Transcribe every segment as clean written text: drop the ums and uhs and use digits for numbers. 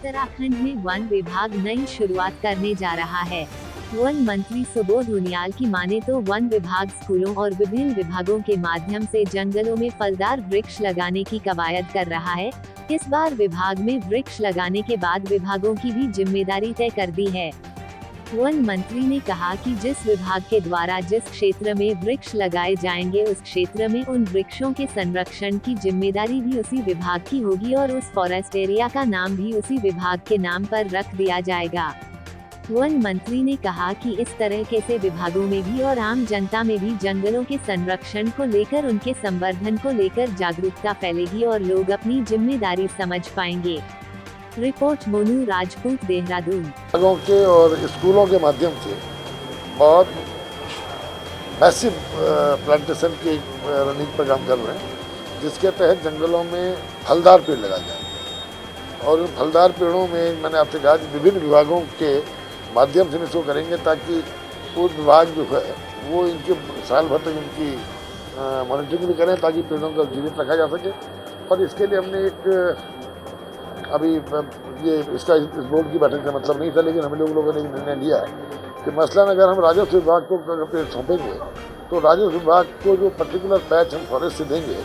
उत्तराखंड में वन विभाग नई शुरुआत करने जा रहा है। वन मंत्री सुबोध उनियाल की माने तो वन विभाग स्कूलों और विभिन्न विभागों के माध्यम से जंगलों में फलदार वृक्ष लगाने की कवायद कर रहा है। इस बार विभाग में वृक्ष लगाने के बाद विभागों की भी जिम्मेदारी तय कर दी है। वन मंत्री ने कहा कि जिस विभाग के द्वारा जिस क्षेत्र में वृक्ष लगाए जाएंगे उस क्षेत्र में उन वृक्षों के संरक्षण की जिम्मेदारी भी उसी विभाग की होगी और उस फॉरेस्ट एरिया का नाम भी उसी विभाग के नाम पर रख दिया जाएगा। वन मंत्री ने कहा कि इस तरह के से विभागों में भी और आम जनता में भी जंगलों के संरक्षण को लेकर उनके संवर्धन को लेकर जागरूकता फैलेगी और लोग अपनी जिम्मेदारी समझ पाएंगे। रिपोर्ट मोनू राजपूत, देहरादून। विभागों के और स्कूलों के माध्यम से बहुत मैसिव प्लांटेशन की रनिंग पर काम कर रहे हैं, जिसके तहत जंगलों में फलदार पेड़ लगाए जाएंगे और उन फलदार पेड़ों में मैंने आपसे कहा कि विभिन्न विभागों के माध्यम से इसको करेंगे ताकि वो विभाग जो है वो इनके साल भर तक इनकी मॉनिटरिंग भी करें ताकि पेड़ों का जीवित रखा जा सके। और इसके लिए हमने एक अभी ये इसका इस बोर्ड की बैठक का मतलब नहीं था, लेकिन हम लोगों ने निर्णय लिया है कि मसलन अगर हम राजस्व विभाग को पेड़ सौंपेंगे तो राजस्व विभाग को जो पर्टिकुलर पैच हम फॉरेस्ट से देंगे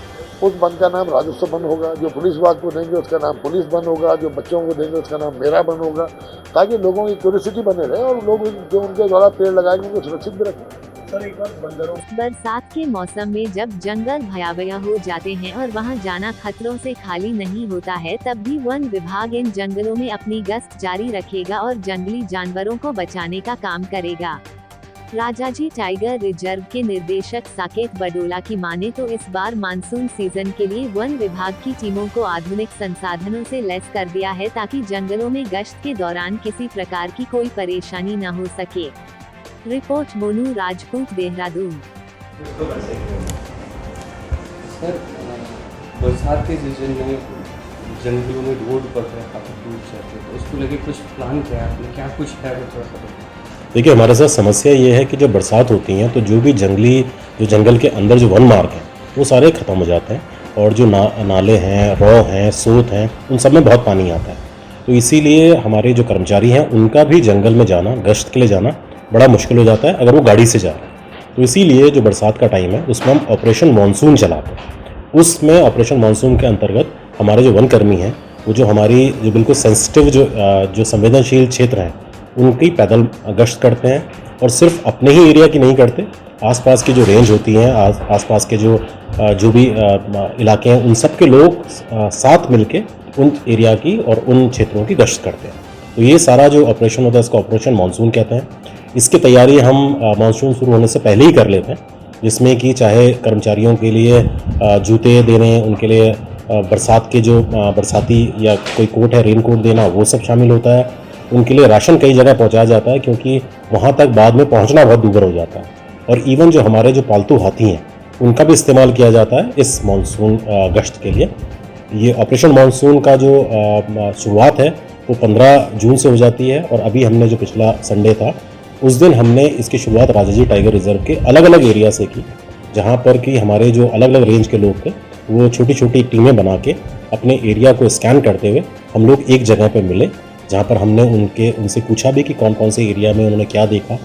उस वन का नाम राजस्व वन होगा, जो पुलिस विभाग को देंगे उसका नाम पुलिस वन होगा, जो बच्चों को देंगे उसका नाम मेरा वन होगा, ताकि लोगों की क्यूरियोसिटी बने रहे और लोग जो उनके द्वारा पेड़ लगाएंगे उनको सुरक्षित भी रखें। बरसात के मौसम में जब जंगल भयावह हो जाते हैं और वहां जाना खतरों से खाली नहीं होता है, तब भी वन विभाग इन जंगलों में अपनी गश्त जारी रखेगा और जंगली जानवरों को बचाने का काम करेगा। राजाजी टाइगर रिजर्व के निदेशक साकेत बडोला की माने तो इस बार मानसून सीजन के लिए वन विभाग की टीमों को आधुनिक संसाधनों से लैस कर दिया है ताकि जंगलों में गश्त के दौरान किसी प्रकार की कोई परेशानी न हो सके। रिपोर्ट मोनू राजपूत, देहरादून। सर, बरसात के सीजन में जंगलों में रोड पर काफ़ी दूर जाते हैं, उसको लेके कुछ प्लान किया है आपने, क्या कुछ है थोड़ा सा? देखिए, हमारे साथ समस्या ये है कि जब बरसात होती है तो जो भी जंगल के अंदर जो वन मार्ग हैं वो सारे ख़त्म हो जाते हैं और जो नाले हैं, रॉ हैं, सोत हैं, उन सब में बहुत पानी आता है। तो इसीलिए हमारे जो कर्मचारी हैं उनका भी जंगल में जाना, गश्त के लिए जाना बड़ा मुश्किल हो जाता है अगर वो गाड़ी से जा रहे हैं। तो इसीलिए जो बरसात का टाइम है उसमें हम ऑपरेशन मानसून चलाते हैं। उसमें ऑपरेशन मानसून के अंतर्गत हमारे जो वनकर्मी हैं वो जो हमारी जो बिल्कुल सेंसिटिव जो संवेदनशील क्षेत्र हैं उनकी पैदल गश्त करते हैं और सिर्फ अपने ही एरिया की नहीं करते, आसपास की जो रेंज होती हैं, आसपास के जो भी इलाके हैं उन सब के लोग साथ मिलके उन एरिया की और उन क्षेत्रों की गश्त करते हैं। तो ये सारा जो ऑपरेशन होता है इसको ऑपरेशन मानसून कहते हैं। इसकी तैयारी हम मानसून शुरू होने से पहले ही कर लेते हैं, जिसमें कि चाहे कर्मचारियों के लिए जूते देने, उनके लिए बरसात के जो बरसाती या कोई कोट है, रेन कोट देना, वो सब शामिल होता है। उनके लिए राशन कई जगह पहुंचाया जाता है क्योंकि वहां तक बाद में पहुंचना बहुत दूभर हो जाता है। और इवन जो हमारे जो पालतू हाथी हैं उनका भी इस्तेमाल किया जाता है इस मानसून गश्त के लिए। ये ऑपरेशन मानसून का जो शुरुआत है वो 15 जून से हो जाती है और अभी हमने जो पिछला संडे था उस दिन हमने इसकी शुरुआत राजाजी टाइगर रिजर्व के अलग अलग एरिया से की, जहाँ पर कि हमारे जो अलग अलग रेंज के लोग थे वो छोटी छोटी टीमें बना के अपने एरिया को स्कैन करते हुए हम लोग एक जगह पर मिले, जहाँ पर हमने उनसे पूछा भी कि कौन कौन से एरिया में उन्होंने क्या देखा,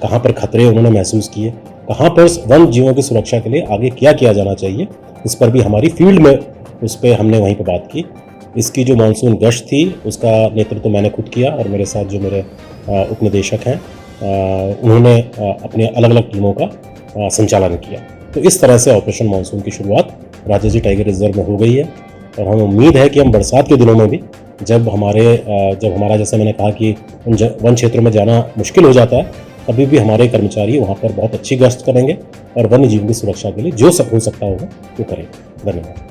कहाँ पर खतरे उन्होंने महसूस किए, कहाँ पर वन जीवों की सुरक्षा के लिए आगे क्या किया जाना चाहिए। इस पर भी हमारी फील्ड में उस पर हमने वहीं पर बात की। इसकी जो मानसून गश्त थी उसका नेतृत्व मैंने खुद किया और मेरे साथ जो मेरे उपनिदेशक हैं उन्होंने अपने अलग अलग टीमों का संचालन किया। तो इस तरह से ऑपरेशन मानसून की शुरुआत राजाजी टाइगर रिजर्व में हो गई है और हमें उम्मीद है कि हम बरसात के दिनों में भी जब हमारा जैसे मैंने कहा कि उन वन क्षेत्रों में जाना मुश्किल हो जाता है, तभी भी हमारे कर्मचारी वहाँ पर बहुत अच्छी गश्त करेंगे और वन्य जीव की सुरक्षा के लिए जो सब हो सकता होगा वो करेंगे। धन्यवाद।